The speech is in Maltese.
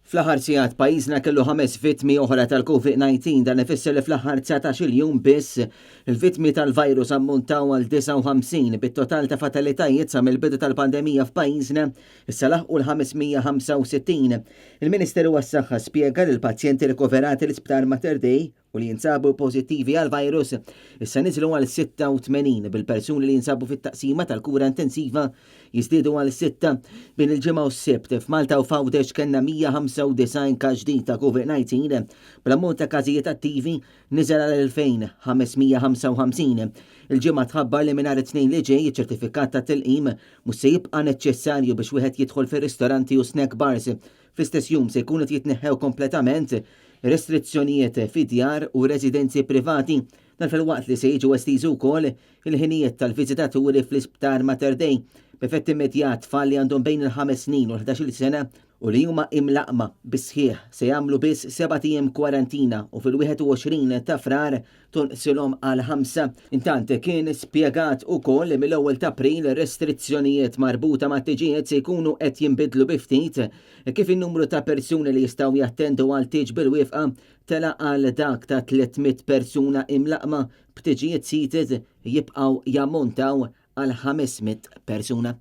Fl-aħħar sigħat pajjiżna kellu 5 vittmi oħra tal-COVID-19 dan ifisser li fl-aħħar 19 jum biss il-vittmi tal-virus ammontaw għal 59 bit-total ta' fatalitajiet sa mill-bidu tal-pandemija f'pajjiżna issa laħqu l-565. Il-Ministeru għas-Saħħa spjega li l-pazjenti rikoverati l-Isptar Mater Dei u li jinsabu pożittivi għal-virus issa niżlu għal 86 bil-persuni li jinsabu fit-taqsima tal-kura intensiva jiżdiedu għal 6 bejn il-ġimgħa u s-sibt. F'Malta u Fawdex kellna 195 każ ġdid ta' COVID-19 bl-ammont ta' każijiet attivi niżel għal 2555. Il-ġimgħa tħabbar li mingħajr it-tnejn li ġej iċ-ċertifikat ta' tilqim mhux se jibqa' neċessarju biex wieħed jidħol fir-ristoranti u snack bars. Fl-istess jum se jkunu jitneħħew kompletament restrizzjonijiet fid-djar u residenzi privati dan fil-waqt li se jiġu estiżu wkoll il-ħinijiet tal-viżitaturi fl-Isptar Mater Dei b'effett immedjat tfal li għandhom bejn il-5 snin u 11 sena u li huma imlaqma bis-sħiħ se jagħmlu biss 7 ijiem kwarantina u fil-21 ta' frar tonqsilhom għal 5. Intant kien spjegat ukoll li mill-ewwel ta' April restrizzjonijiet marbuta ma' tiġijiet se jkunu qed jinbidlu bi ftit kif in-numru ta' persuni li jistgħu jattendu għal tiġ bil-wifqa tela għal dak ta' 300 persuna imlaqma b'tiġijiet seated jibqgħu jammontaw għal 500 persuna.